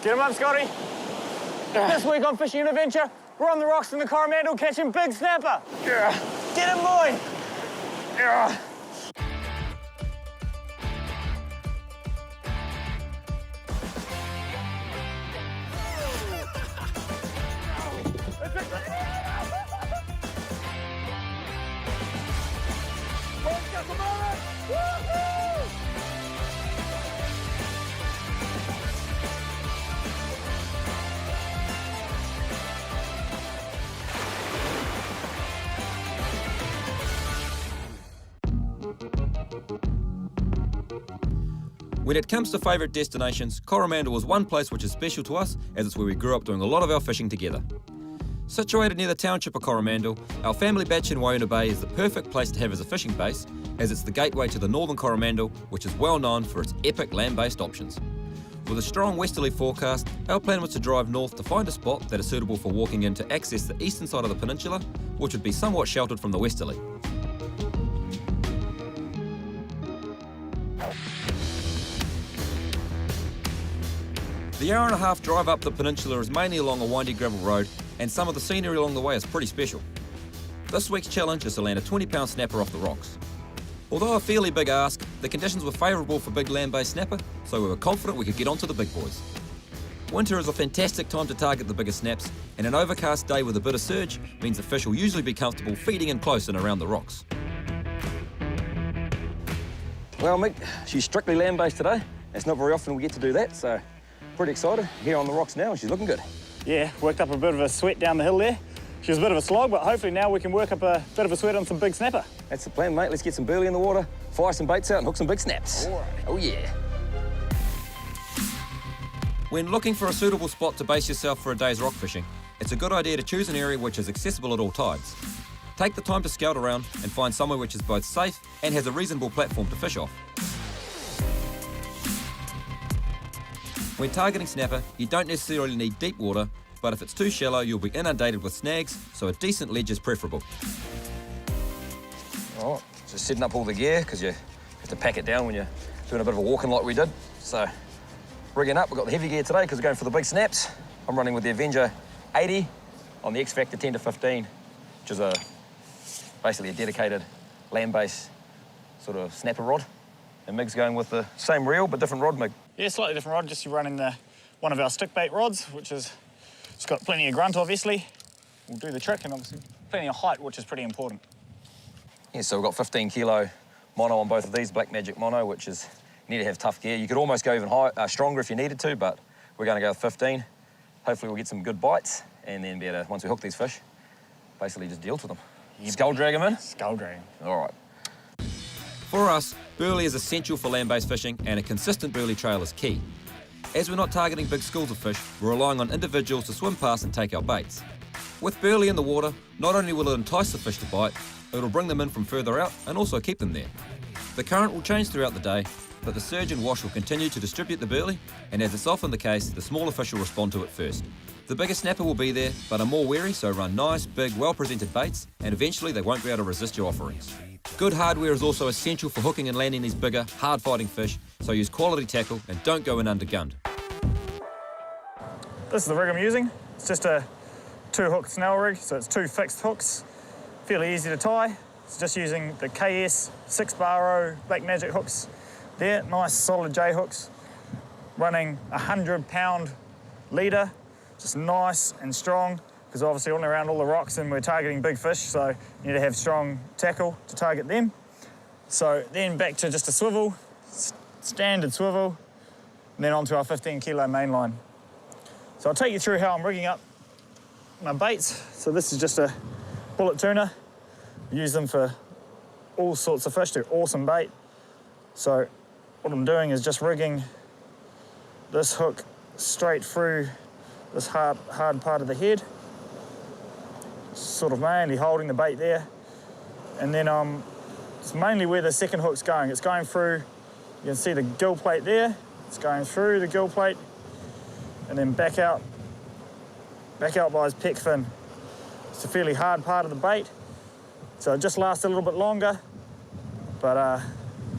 Get him up, Scotty. This week on Fishing and Adventure, we're on the rocks in the Coromandel catching big snapper. Get him, boy. When it comes to favourite destinations, Coromandel was one place which is special to us, as it's where we grew up doing a lot of our fishing together. Situated near the township of Coromandel, our family batch in Waiuna Bay is the perfect place to have as a fishing base, as it's the gateway to the northern Coromandel, which is well known for its epic land-based options. With a strong westerly forecast, our plan was to drive north to find a spot that is suitable for walking in to access the eastern side of the peninsula, which would be somewhat sheltered from the westerly. The hour-and-a-half drive up the peninsula is mainly along a windy gravel road, and some of the scenery along the way is pretty special. This week's challenge is to land a 20-pound snapper off the rocks. Although a fairly big ask, the conditions were favourable for big land-based snapper, so we were confident we could get onto the big boys. Winter is a fantastic time to target the bigger snaps, and an overcast day with a bit of surge means the fish will usually be comfortable feeding in close and around the rocks. Well, Mick, she's strictly land-based today. It's not very often we get to do that, so pretty excited. Here on the rocks now, and she's looking good. Yeah, worked up a bit of a sweat down the hill there. She was a bit of a slog, but hopefully now we can work up a bit of a sweat on some big snapper. That's the plan, mate. Let's get some burley in the water, fire some baits out, and hook some big snaps. All right. Oh, yeah. When looking for a suitable spot to base yourself for a day's rock fishing, it's a good idea to choose an area which is accessible at all tides. Take the time to scout around and find somewhere which is both safe and has a reasonable platform to fish off. When targeting snapper, you don't necessarily need deep water, but if it's too shallow, you'll be inundated with snags, so a decent ledge is preferable. All right, just setting up all the gear, because you have to pack it down when you're doing a bit of a walking like we did. So, rigging up, we've got the heavy gear today, because we're going for the big snaps. I'm running with the Avenger 80 on the X Factor 10 to 15, which is basically a dedicated land-based sort of snapper rod. And Mig's going with the same reel, but different rod, Mig. Yeah, slightly different rod, just running one of our stick bait rods, which is, it's got plenty of grunt, obviously. We'll do the trick, and obviously plenty of height, which is pretty important. Yeah, so we've got 15 kilo mono on both of these, Black Magic mono, which is, you need to have tough gear. You could almost go even stronger if you needed to, but we're going to go with 15. Hopefully we'll get some good bites, and then be able to, once we hook these fish, basically just deal with them. Yep. Skull drag them in? Skull drag. All right. For us, burley is essential for land-based fishing, and a consistent burley trail is key. As we're not targeting big schools of fish, we're relying on individuals to swim past and take our baits. With burley in the water, not only will it entice the fish to bite, it'll bring them in from further out and also keep them there. The current will change throughout the day, but the surge and wash will continue to distribute the burley, and as is often the case, the smaller fish will respond to it first. The bigger snapper will be there, but are more wary, so run nice, big, well-presented baits, and eventually they won't be able to resist your offerings. Good hardware is also essential for hooking and landing these bigger, hard-fighting fish, so use quality tackle and don't go in undergunned. This is the rig I'm using. It's just a 2-hook snell rig, so it's 2 fixed hooks. Fairly easy to tie. It's just using the KS 6-bar Black Magic hooks there, nice solid J hooks. Running 100-pound leader, just nice and strong, because obviously all around all the rocks and we're targeting big fish, so you need to have strong tackle to target them. So then back to just a swivel, standard swivel, and then onto our 15-kilo main line. So I'll take you through how I'm rigging up my baits. So this is just a bullet tuna. Use them for all sorts of fish. They're awesome bait. So what I'm doing is just rigging this hook straight through this hard part of the head. Sort of mainly holding the bait there. And then it's mainly where the second hook's going. It's going through, you can see the gill plate there. It's going through the gill plate and then back out by his pec fin. It's a fairly hard part of the bait, so it just lasts a little bit longer, but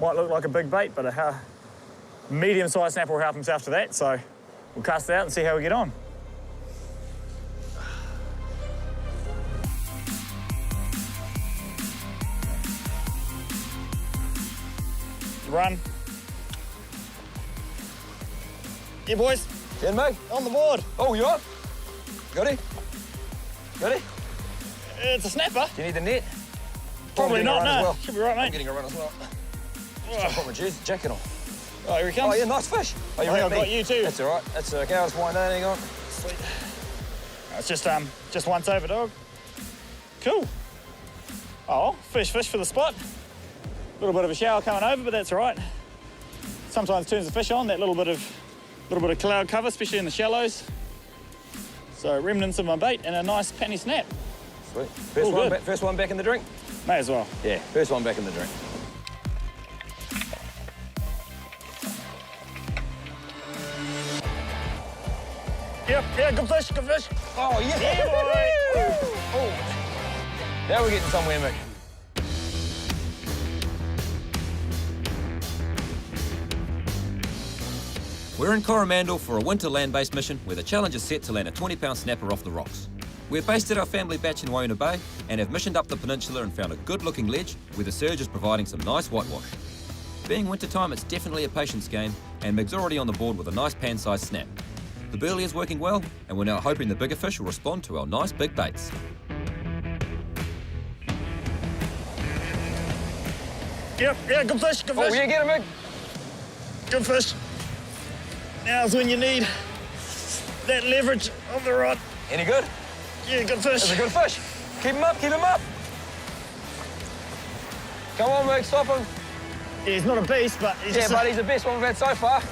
might look like a big bait, but a medium-sized snapper will help himself to that, so we'll cast it out and see how we get on. Run. Yeah, boys. In, mate. On the board. Oh, you up? Got it? Got it? It's a snapper. Do you need the net? Probably not, no. Well. Should be right, mate. I'm getting a run as well. I'll put my jacket on. Oh, here he comes. Oh, yeah, nice fish. Oh, you I've got you too. That's all right. That's okay. I'll just wind down. Hang on. Sweet. It's just once over, dog. Cool. Oh, fish for the spot. A little bit of a shower coming over, but that's all right. Sometimes turns the fish on, that little bit of cloud cover, especially in the shallows. So remnants of my bait and a nice panny snap. Sweet. First one back in the drink? May as well. Yeah, first one back in the drink. Yep, yeah, good fish, good fish. Oh, yeah. Yeah, boy. Oh. Now we're getting somewhere, Mick. We're in Coromandel for a winter land-based mission where the challenge is set to land a 20-pound snapper off the rocks. We're based at our family batch in Waina Bay and have missioned up the peninsula and found a good-looking ledge where the surge is providing some nice whitewash. Being wintertime, it's definitely a patience game, and Mig's already on the board with a nice pan-sized snap. The burley is working well, and we're now hoping the bigger fish will respond to our nice big baits. Yep, yeah, good fish, good fish. Oh, yeah, get him, Mick. Good fish. Now's when you need that leverage of the rod. Any good? Yeah, good fish. That's a good fish. Keep him up, keep him up. Come on, Mick, stop him. Yeah, he's not a beast, but he's just but he's the best one we've had so far.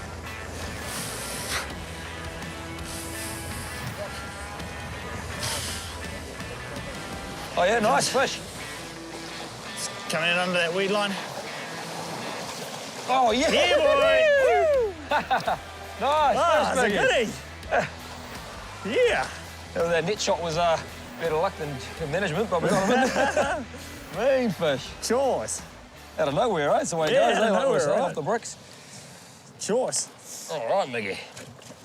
Oh, yeah, nice fish. coming in under that weed line. Oh, yeah. Yeah, boy. Nice. Ah, it's a goodie. Yeah. That net shot was better luck than management, but we got him in. Mean fish. Choice. Out of nowhere, right? That's the way it Yeah, goes. out of Like nowhere, this, right? off the bricks. Choice. All right, Miggy.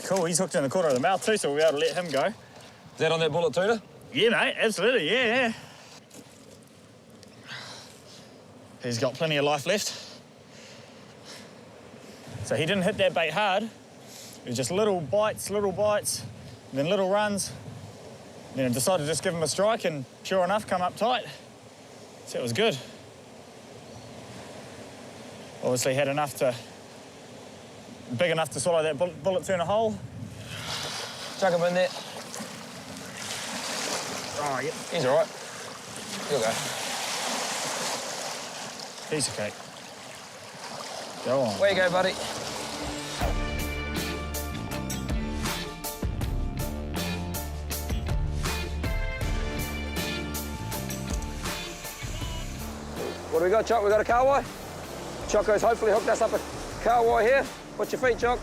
Cool, he's hooked in the corner of the mouth too, so we'll be able to let him go. Is that on that bullet tuna? Yeah, mate, absolutely, yeah. He's got plenty of life left. So he didn't hit that bait hard. It was just little bites, then little runs. Then I decided to just give him a strike and sure enough, come up tight. So it was good. Obviously had big enough to swallow that bullet tuna whole. Chuck him in there. Oh, yeah. He's all right. You'll go. Piece of cake. Go on. Where you go, buddy? What do we got, Choc? We got a kahawai? Choco's hopefully hooked us up a kahawai here. What's your feet, Choc?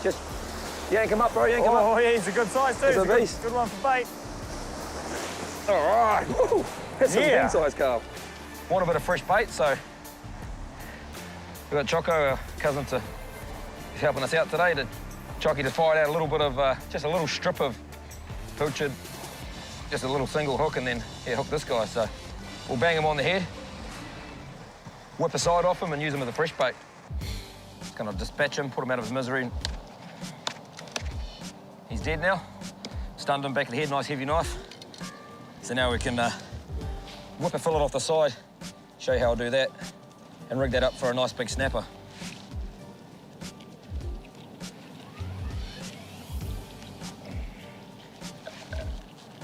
Just yank him up, bro, yank him up. Oh, yeah, he's a good size too. He's a He's beast. good one for bait. All right. Woo. That's some Yeah. king-size carp. Want a bit of fresh bait, so we've got Choco, our cousin, he's helping us out today. Chocky just fired out a little bit of, just a little strip of pilchard, just a little single hook, and then hook this guy. So we'll bang him on the head, whip a side off him, and use him as a fresh bait. Just kind of dispatch him, put him out of his misery. He's dead now. Stunned him back of the head, nice heavy knife. So now we can whip a fillet off the side, show you how I'll do that, and rig that up for a nice big snapper.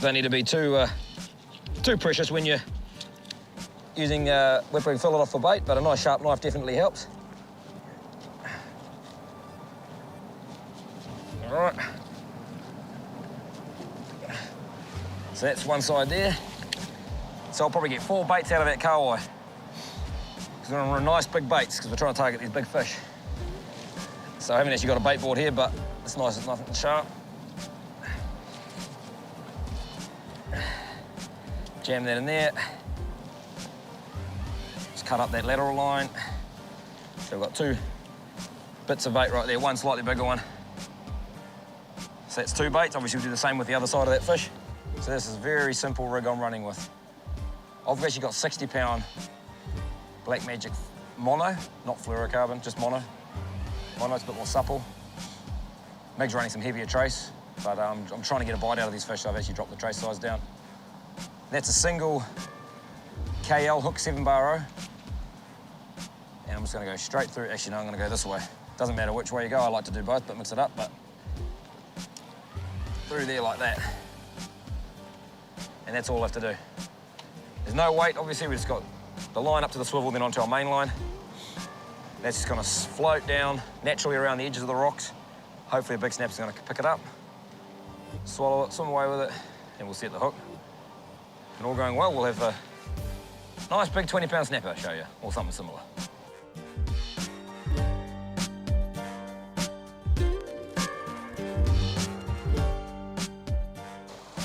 Don't need to be too precious when you're using whipping fillet off the bait, but a nice sharp knife definitely helps. All right. So that's one side there. So I'll probably get 4 baits out of that kahawai. Because we're on nice big baits, because we're trying to target these big fish. So I haven't actually got a bait board here, but it's nice and sharp. Jam that in there. Just cut up that lateral line. So we've got 2 bits of bait right there, one slightly bigger one. So that's 2 baits. Obviously, we'll do the same with the other side of that fish. So this is a very simple rig I'm running with. I've actually got 60-pound Black Magic mono, not fluorocarbon, just mono. Mono's a bit more supple. Meg's running some heavier trace, but I'm trying to get a bite out of these fish, so I've actually dropped the trace size down. That's a single KL hook 7-bar. And I'm just gonna go straight through. Actually, no, I'm gonna go this way. Doesn't matter which way you go, I like to do both, but mix it up, but through there like that. And that's all I have to do. There's no weight, obviously, we just got the line up to the swivel, then onto our main line. That's just gonna float down naturally around the edges of the rocks. Hopefully a big snap's gonna pick it up, swallow it, swim away with it, and we'll set the hook. And all going well, we'll have a nice big 20-pound snapper, I'll show you, or something similar.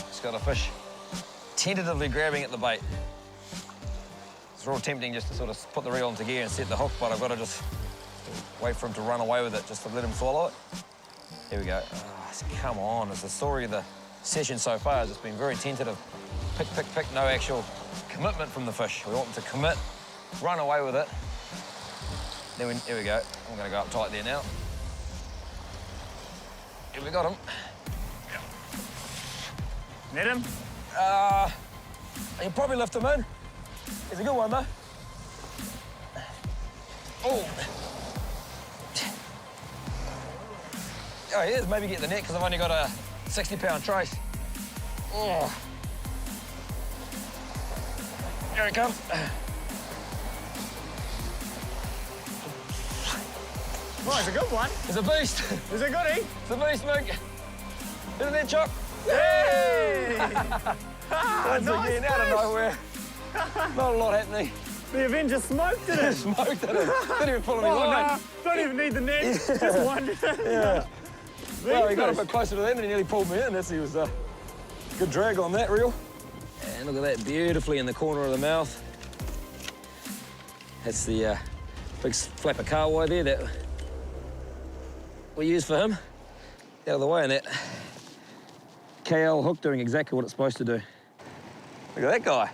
Just got a fish tentatively grabbing at the bait. It's real tempting just to sort of put the reel into gear and set the hook, but I've got to just wait for him to run away with it, just to let him swallow it. Here we go. Oh, come on, it's the story of the session so far has just been very tentative. Pick, pick, pick, no actual commitment from the fish. We want them to commit, run away with it. Then here we go. I'm gonna go up tight there now. Here we got him. Net him? You probably lift him in. He's a good one, though. Oh. Oh, he is. Maybe get the net, because I've only got a 60-pound trace. Oh. Here he comes. Oh, it's a good one. It's a beast. Is it goodie? It's a beast, Mink. Isn't it, Chuck? Hey! Once Nice again, out of fish. nowhere. Not a lot happening. The Avenger smoked it. Smoked it. Didn't even pull any Oh, line. no, don't even need the net. Just one. Yeah. Well, he got a fish. bit closer to them and he nearly pulled me in. He was good drag on that reel. And look at that, beautifully in the corner of the mouth. That's the big flapper kahawai there that we use for him. Out of the way, and that KL hook doing exactly what it's supposed to do. Look at that guy.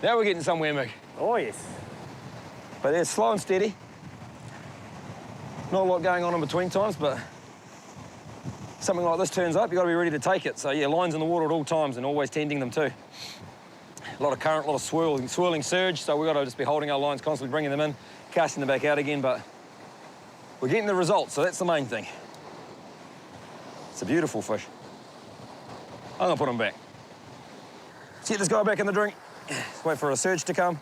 Now we're getting somewhere, Mick. Oh, yes. But it's slow and steady. Not a lot going on in between times, but something like this turns up, you've got to be ready to take it. So yeah, lines in the water at all times and always tending them too. A lot of current, a lot of swirling surge, so we've got to just be holding our lines, constantly bringing them in, casting them back out again, but we're getting the results, so that's the main thing. It's a beautiful fish. I'm gonna put him back. Set this guy back in the drink. Let's wait for a surge to come.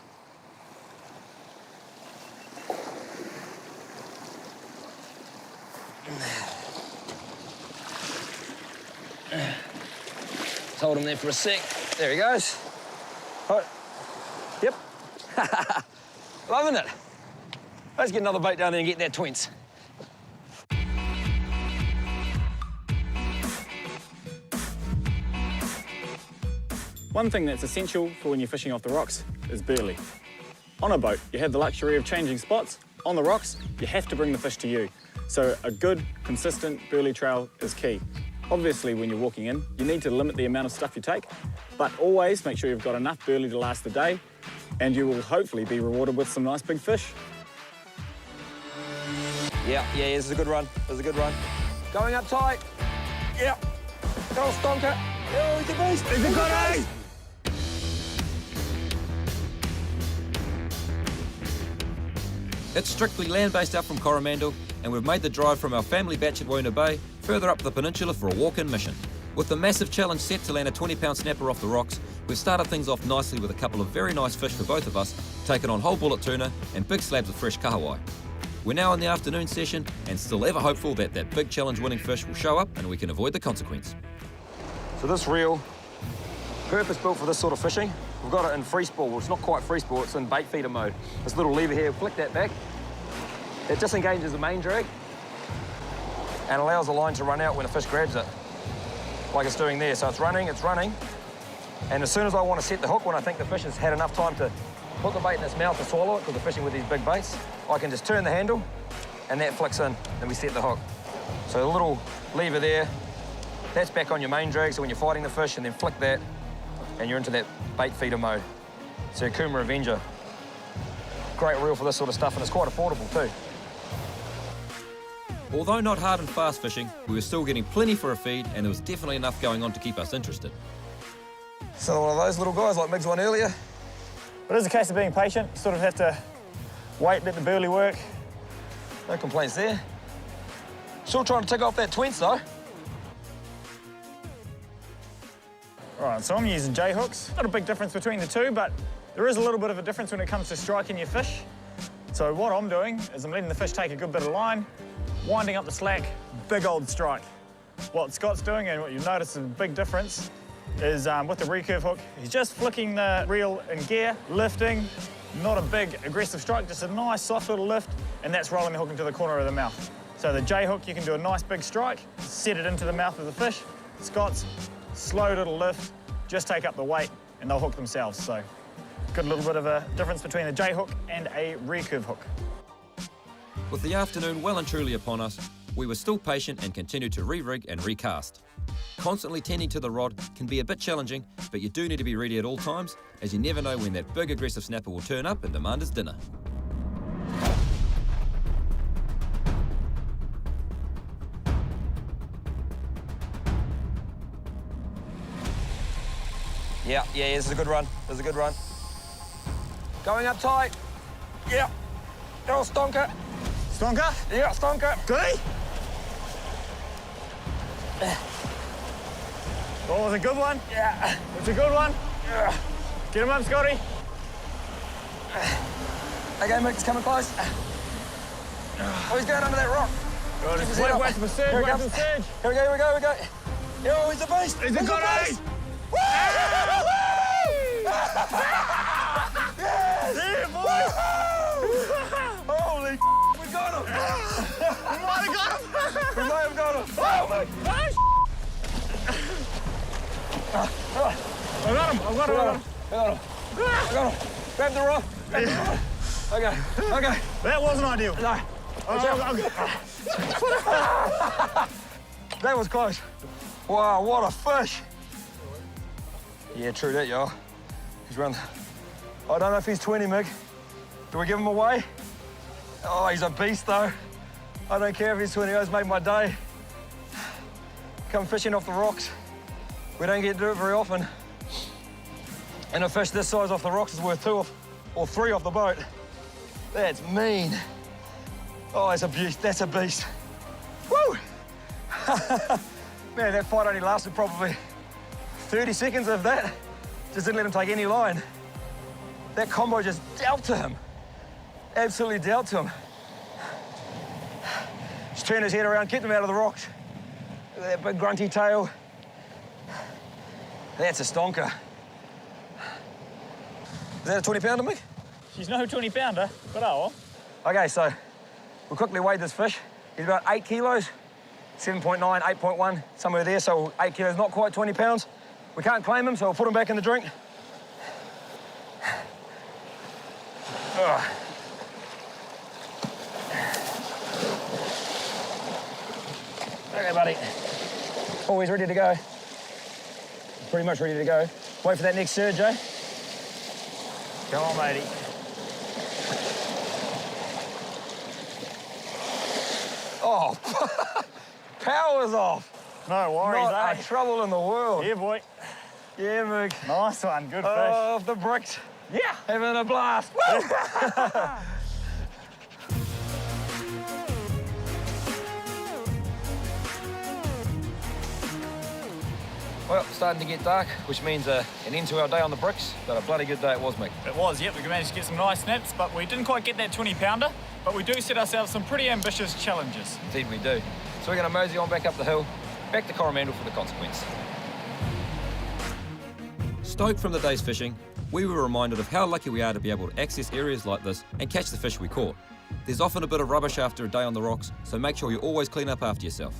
Just hold him there for a sec. There he goes. Oh. Yep. Loving it. Let's get another bait down there and get that twins. One thing that's essential for when you're fishing off the rocks is burley. On a boat, you have the luxury of changing spots. On the rocks, you have to bring the fish to you. So a good, consistent burley trail is key. Obviously, when you're walking in, you need to limit the amount of stuff you take, but always make sure you've got enough burley to last the day, and you will hopefully be rewarded with some nice big fish. Yeah, this is a good run. This is a good run. Going up tight. Yeah. Go, Stonker. Oh, he's a beast. He's a goodie! It's strictly land-based out from Coromandel, and we've made the drive from our family batch at Woona Bay further up the peninsula for a walk-in mission. With the massive challenge set to land a 20-pound snapper off the rocks, we've started things off nicely with a couple of very nice fish for both of us, taking on whole bullet tuna and big slabs of fresh kahawai. We're now in the afternoon session and still ever hopeful that that big challenge-winning fish will show up and we can avoid the consequence. So this reel, purpose-built for this sort of fishing. We've got it in free spool. Well, it's not quite free spool, it's in bait feeder mode. This little lever here, flick that back. It just engages the main drag and allows the line to run out when a fish grabs it, like it's doing there. So it's running. And as soon as I want to set the hook, when I think the fish has had enough time to put the bait in its mouth to swallow it, because they're fishing with these big baits, I can just turn the handle and that flicks in and we set the hook. So a little lever there, That's back on your main drag, so when you're fighting the fish, and then flick that, and you're into that bait feeder mode. So Kuma Avenger. Great reel for this sort of stuff, and it's quite affordable too. Although not hard and fast fishing, we were still getting plenty for a feed, and there was definitely enough going on to keep us interested. So one of those little guys like Mig's one earlier. But it is a case of being patient. You sort of have to wait, let the burley work. No complaints there. Still trying to take off that twins though. All right, so I'm using J hooks. Not a big difference between the two, but there is a little bit of a difference when it comes to striking your fish. So what I'm doing is I'm letting the fish take a good bit of line, winding up the slack, big old strike. What Scott's doing, and what you'll notice is a big difference, is with the recurve hook, he's just flicking the reel in gear, lifting, not a big aggressive strike, just a nice soft little lift, and that's rolling the hook into the corner of the mouth. So the J hook, you can do a nice big strike, set it into the mouth of the fish. Scott's slow little lift, just take up the weight, and they'll hook themselves. So good little bit of a difference between a J hook and a recurve hook. With the afternoon well and truly upon us, we were still patient and continued to re-rig and recast. Constantly tending to the rod can be a bit challenging, but you do need to be ready at all times, as you never know when that big aggressive snapper will turn up and demand his dinner. Yeah, this is a good run. This is a good run. Going up tight. Yeah. Oh, stonker. Stonker? Yeah, stonker. Goodie? Oh, it's a good one. Yeah. It's a good one. Yeah. Get him up, Scotty. Okay, Mick, it's coming close. Oh, he's going under that rock. Good. Keep his Wait head up. for the surge, Here wait he for the comes. surge. Here we go, here we go, here we go. Oh, he's a beast. He's a He's goodie. beast. Yeah, boy. Holy we got him. We might have got him. We might have got him. Oh, Mick. I got him. I got him. I got him. I got him. Grab the rod. Grab the rod. Okay, okay. That wasn't ideal. No. That was close. Wow, what a fish. Yeah, true that, y'all. He's run. I don't know if he's 20, Mick. Do we give him away? Oh, he's a beast, though. I don't care if he's 20. He's made my day. Come fishing off the rocks. We don't get to do it very often. And a fish this size off the rocks is worth 2 or 3 off the boat. That's mean. Oh, that's a beast. That's a beast. Woo! Man, that fight only lasted probably 30 seconds of that. Just didn't let him take any line. That combo just dealt to him. Absolutely dealt to him. Just turned his head around, kept him out of the rocks. Look at that big grunty tail. That's a stonker. Is that a 20-pounder, Mick? She's no 20-pounder, but oh well. Okay, so we quickly weighed this fish. He's about 8 kilos, 7.9, 8.1, somewhere there. So 8 kilos, not quite 20 pounds. We can't claim him, so we'll put him back in the drink. Ugh. Okay, buddy. Always ready to go. Pretty much ready to go. Wait for that next surge, eh? Come on, matey. Oh, power's off. No worries, Not eh? a trouble in the world. Yeah, boy. Yeah, Mick. Nice one. Good fish. Off the bricks. Yeah. Having a blast. Woo! Well, starting to get dark, which means an end to our day on the bricks, but a bloody good day it was, Mick. It was, yep. We managed to get some nice snaps, but we didn't quite get that 20-pounder. But we do set ourselves some pretty ambitious challenges. Indeed we do. So we're going to mosey on back up the hill, back to Coromandel for the consequence. Stoked from the day's fishing, we were reminded of how lucky we are to be able to access areas like this and catch the fish we caught. There's often a bit of rubbish after a day on the rocks, so make sure you always clean up after yourself.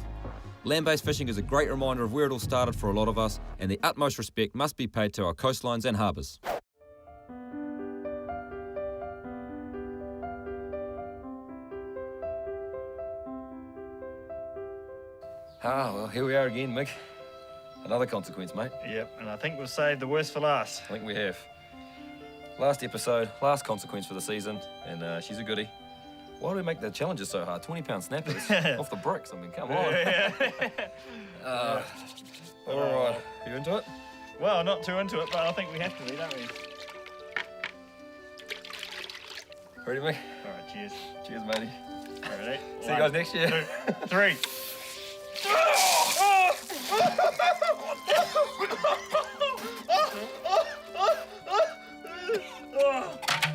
Land-based fishing is a great reminder of where it all started for a lot of us, and the utmost respect must be paid to our coastlines and harbours. Ah, well, here we are again, Mick. Another consequence, mate. Yep, and I think we've saved the worst for last. I think we have. Last episode, last consequence for the season, and she's a goodie. Why do we make the challenges so hard? 20-pound snappers off the bricks. I mean, come on. All right, you into it? Well, not too into it, but I think we have to be, don't we? Ready, mate? All right, cheers. Cheers, matey. Ready? See you guys next year. 2, 3.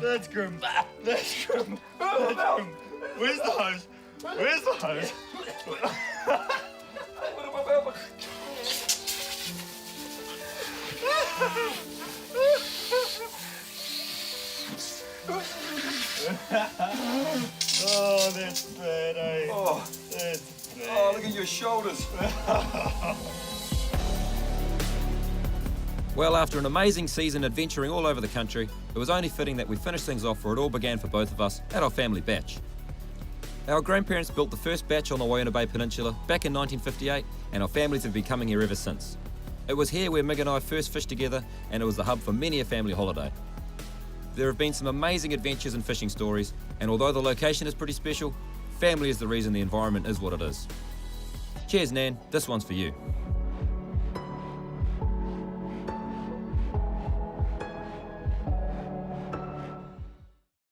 That's grim. That's grim. That's grim. Where's the hose? Where's the hose? Oh, that's bad, eh? Oh, That's bad. oh, look at your shoulders. Well, after an amazing season adventuring all over the country, it was only fitting that we finish things off where it all began for both of us at our family batch. Our grandparents built the first batch on the Waihona Bay Peninsula back in 1958, and our families have been coming here ever since. It was here where Mig and I first fished together, and it was the hub for many a family holiday. There have been some amazing adventures and fishing stories, and although the location is pretty special, family is the reason the environment is what it is. Cheers, Nan, this one's for you.